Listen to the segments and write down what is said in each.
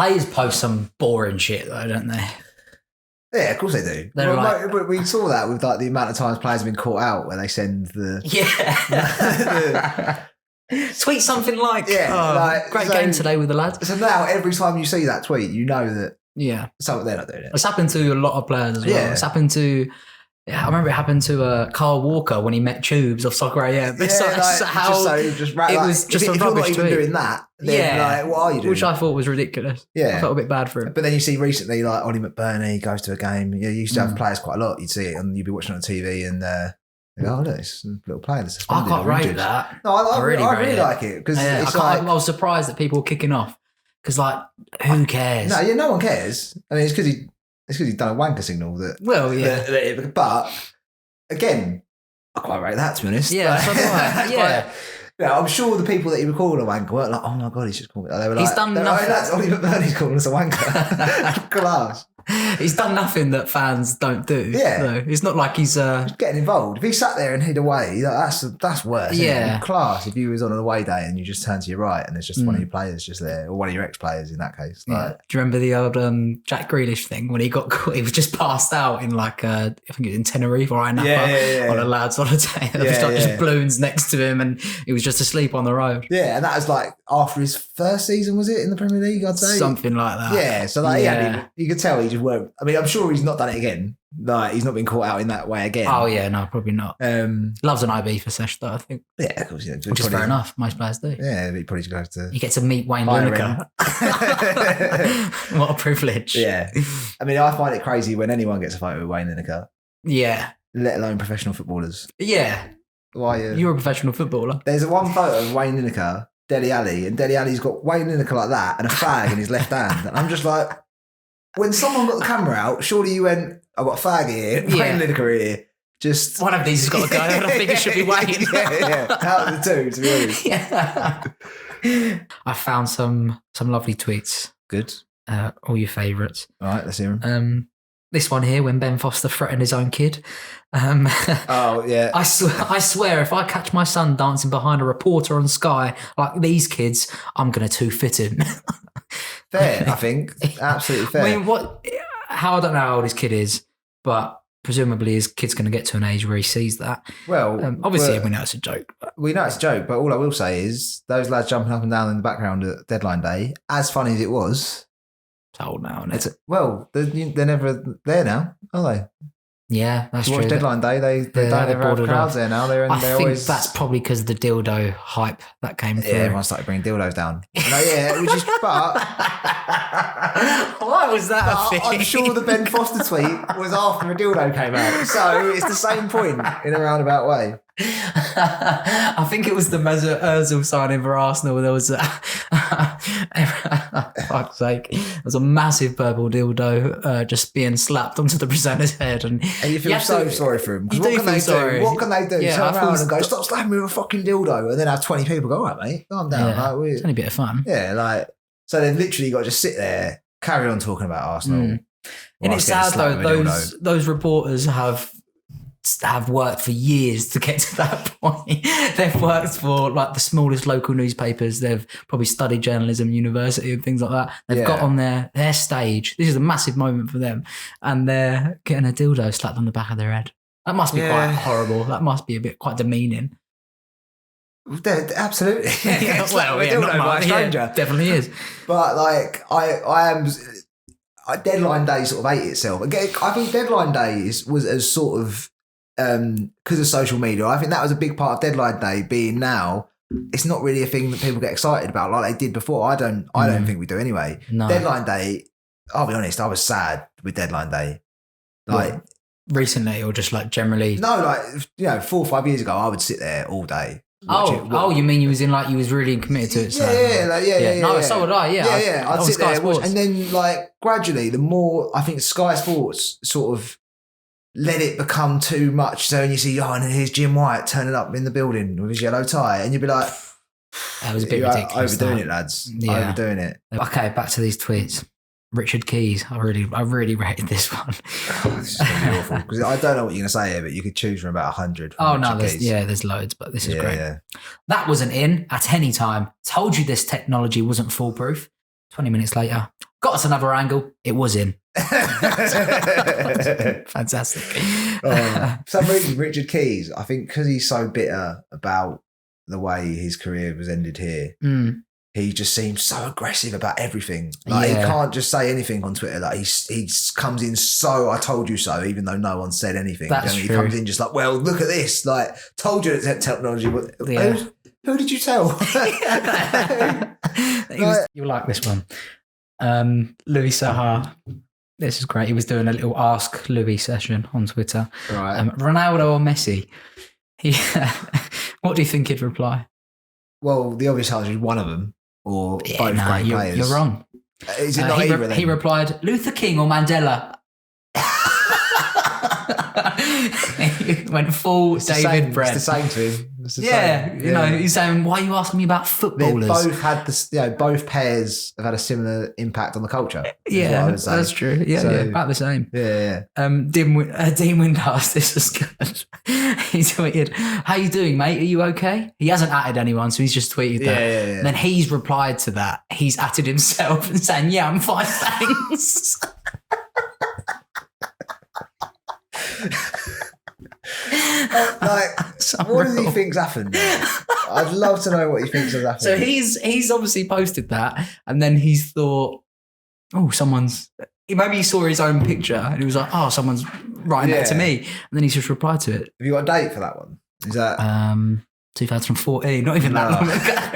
Players post some boring shit though, don't they? Yeah, of course they do. They're Well, we saw that with like the amount of times players have been caught out where they send the tweet something like, great game today with the lads. So now every time you see that tweet, you know that so they're not doing it. It's happened to a lot of players as well. Yeah. It's happened to. I remember it happened to Carl Walker when he met Tubes of Soccer AM. It was just a rubbish if you're not even doing that, then what are you doing? Which I thought was ridiculous. Yeah. I felt a bit bad for him. But then you see recently, like Ollie McBurney goes to a game. You used to have players quite a lot. You'd see it and you'd be watching it on TV and you go, oh, look, it's a little player that's suspended. I can't rate that. No, I really like it because I was surprised that people were kicking off because, like, who cares? No one cares. I mean, it's because he's done a wanker signal that. Well, yeah. But again, I quite rate that, to be honest. Yeah, so do I. Yeah. I'm sure the people that he was calling a wanker weren't like, oh my God, he's just called me. They were like, he's done nothing. That's Ollie McBurney's calling us a wanker. Class. He's done nothing that fans don't do. Yeah. So it's not like he's getting involved. If he sat there and hid away, that's worse. Yeah. Class. If you was on an away day and you just turn to your right and there's just one of your players just there, or one of your ex-players in that case. Like, do you remember the old Jack Grealish thing when he got caught? He was just passed out in like I think it was in Tenerife or Napa on a lad's holiday. There was just balloons next to him and he was just asleep on the road. Yeah, and that was like after his first season, was it, in the Premier League, I'd say? Something like that. Yeah, so like you could tell he just weren't. I mean, I'm sure he's not done it again. Like, he's not been caught out in that way again. Oh, yeah, no, probably not. Loves an IB for Sesh, though, I think. Yeah, of course. Yeah, which is fair enough. Most players do. Yeah, he probably just goes to... You get to meet Wayne Lineker. What a privilege. Yeah. I mean, I find it crazy when anyone gets a photo with Wayne Lineker. Yeah. Let alone professional footballers. Yeah. Why? You're a professional footballer. There's one photo of Wayne Lineker, Dele Alli, and Dele Alli's got Wayne Lineker like that and a fag in his left hand. And I'm just like... When someone got the camera out, surely you went, I've got a fag here, Wayne Lineker here. Just one of these has got to go, and I think it should be Wayne. Out of the two, to be honest. Yeah. I found some lovely tweets. Good. All your favourites. All right, let's hear them. This one here, when Ben Foster threatened his own kid. Oh, yeah. I swear, if I catch my son dancing behind a reporter on Sky like these kids, I'm going to two-fit him. Fair, I think. Absolutely fair. I mean, I don't know how old his kid is, but presumably his kid's going to get to an age where he sees that. Well, obviously we know it's a joke. But. We know it's a joke, but all I will say is those lads jumping up and down in the background at deadline day, as funny as it was. It's old now, isn't it? They're never there now, are they? Yeah, that's true. Watch deadline day, they don't ever have crowds there now. I think that's probably because of the dildo hype that came through. Yeah, everyone started bringing dildos down. Which is, but why was that a thing? I'm sure the Ben Foster tweet was after a dildo came out. So it's the same point in a roundabout way. I think it was the Mesut Ozil signing for Arsenal. There was fuck's sake, there was a massive purple dildo just being slapped onto the presenter's head, and you feel sorry for him. You do feel sorry. What can they do? Yeah, turn around and go, stop slapping me with a fucking dildo, and then have 20 people go, all right, mate, calm down. Yeah, it's only a bit of fun. Yeah, so they've literally got to just sit there, carry on talking about Arsenal. And it's sad though, those reporters have worked for years to get to that point. They've worked for like the smallest local newspapers. They've probably studied journalism, university and things like that. They've got on their stage. This is a massive moment for them. And they're getting a dildo slapped on the back of their head. That must be quite horrible. That must be quite demeaning. Absolutely. Not by a stranger. Definitely is. But I am... Deadline day sort of ate itself. Again, I think deadline day was as sort of because of social media. I think that was a big part of deadline day being now. It's not really a thing that people get excited about like they did before. I don't think we do anyway. No. Deadline day, I'll be honest, I was sad with deadline day. Like recently or just like generally? No, 4 or 5 years ago, I would sit there all day. You mean you was really committed to it? So. Yeah. No, so would I. Yeah. I'd sit there watch, and then gradually, the more I think Sky Sports sort of let it become too much. So when you see, and here's Jim White turning up in the building with his yellow tie, and you'd be like, that was a bit ridiculous. Overdoing it, lads. Yeah. Overdoing it. Okay, back to these tweets. Richard Keys, I really rated this one. This is going to be awful because I don't know what you're going to say here, but you could choose from about 100. Oh no, there's loads, but this is great. Yeah. That wasn't in at any time. Told you this technology wasn't foolproof. 20 minutes later, Got us another angle. It was in. Fantastic. For some reason, Richard Keys, I think because he's so bitter about the way his career was ended here, he just seems so aggressive about everything. Like he can't just say anything on Twitter. Like he comes in so I told you so, even though no one said anything. That's He true. comes in just like, well, look at this. Like, told you it's technology. Who did you tell? You'll like this one. Louis Sahar. This is great. He was doing a little Ask Louis session on Twitter. Right. Ronaldo or Messi? What do you think he'd reply? Well, the obvious answer is one of them, or both great players. You're wrong. Is it not either of them? He replied, Luther King or Mandela. He went full David Brent. It's the same to him. It's the Yeah, same. you know, he's saying, why are you asking me about They footballers? both had this. Both pairs have had a similar impact on the culture. is what I Yeah, would say. that's true. Yeah, So- yeah, about the same. Yeah. Dean Windhurst, this is good. He tweeted, how you doing, mate? Are you okay? He hasn't added anyone, so he's just tweeted that. Yeah. And then he's replied to that. He's added himself and saying, yeah, I'm fine, thanks. Like, what does he think's happened? I'd love to know what he thinks has happened. So he's obviously posted that, and then he's thought, oh, maybe he saw his own picture and he was like, oh, someone's writing that to me. And then he's just replied to it. Have you got a date for that one? Is that 2014, not even that No. long ago.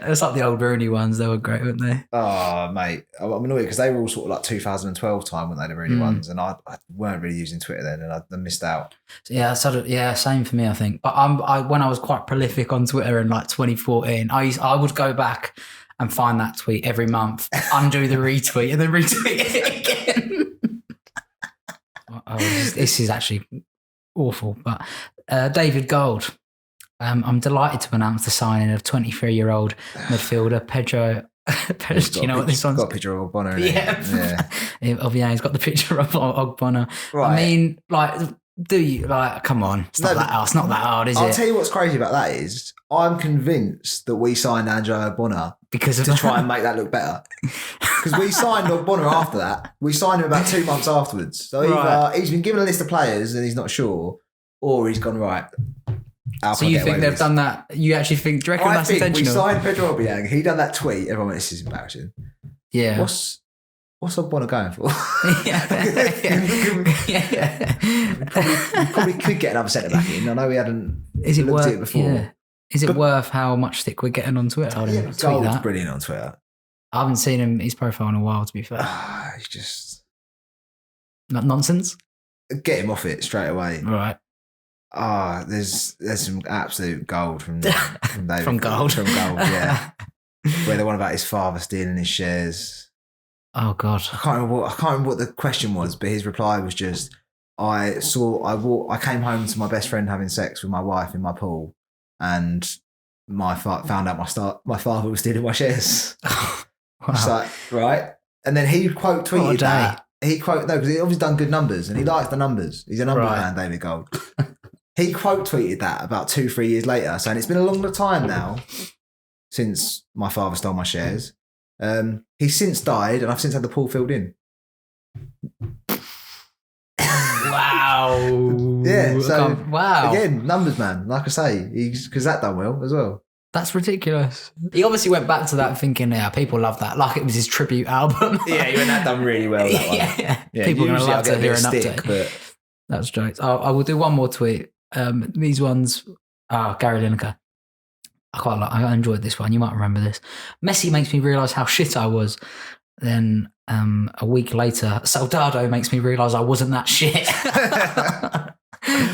It's like the old Rooney ones. They were great, weren't they? Oh, mate, I'm annoyed because they were all sort of like 2012 time when they were really ones, and I weren't really using Twitter then, and I missed out. So yeah, same for me, I think. But when I was quite prolific on Twitter in like 2014, I would go back and find that tweet every month, undo the retweet, and then retweet it again. This is actually awful. But David Gold, I'm delighted to announce the signing of 23-year-old midfielder Pedro. Do you know what this one's got? A picture of Ogbonna. Yeah. He's got the picture of Ogbonna. Right. I mean, like, do you come on? It's not that hard, is it? I'll tell you what's crazy about that is I'm convinced that we signed Andrew Ogbonna Because of to try and make that look better. Because we signed Ogbonna after that. We signed him about 2 months afterwards. So either he's been given a list of players and he's not sure, or he's gone right. So you think they've done that? You actually think? Do you reckon that's intentional? We signed Pedro Obiang. He done that tweet. Everyone went, this is embarrassing. Yeah. What's Ogbonna going for? We probably could get another centre back in. I know we hadn't looked at it before. Yeah. Is it worth how much stick we're getting on Twitter? I didn't tweet Gold's that. brilliant on Twitter. I haven't seen his profile in a while, to be fair. He's just Not nonsense. get him off it straight away. Right. There's some absolute gold from David. From Gold. Yeah. Where the one about his father stealing his shares. Oh God. I can't remember what the question was, but his reply was just, I came home to my best friend having sex with my wife in my pool, and found out my father was stealing my shares. Wow. It's like, right. And then he quote tweeted that. Because he obviously done good numbers and he likes the numbers. He's a numbers man, David Gold. He quote tweeted that about 2-3 years later, saying it's been a longer time now since my father stole my shares. He's since died and I've since had the pool filled in. Wow. Yeah. So wow. Again, numbers man. Like I say, because that done well as well. That's ridiculous. He obviously went back to that thinking, yeah, people love that. Like it was his tribute album. Yeah, you went that done really well. That one. Yeah. People are going to love to hear an update. But That's jokes. I will do one more tweet. These ones, Gary Lineker. I enjoyed this one. You might remember this. Messi makes me realise how shit I was. Then a week later, Soldado makes me realise I wasn't that shit.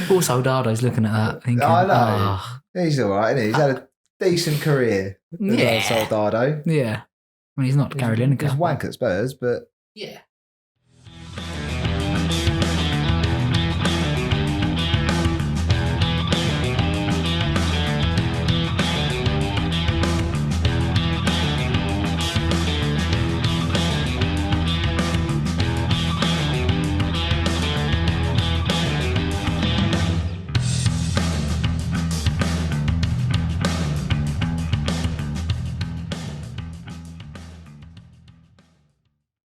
Poor Soldado's looking at that thinking, I know. He's all right, isn't he? He's had a decent career. Yeah. Soldado. Yeah. I mean, he's not Gary Lineker. He's wank at Spurs, but yeah.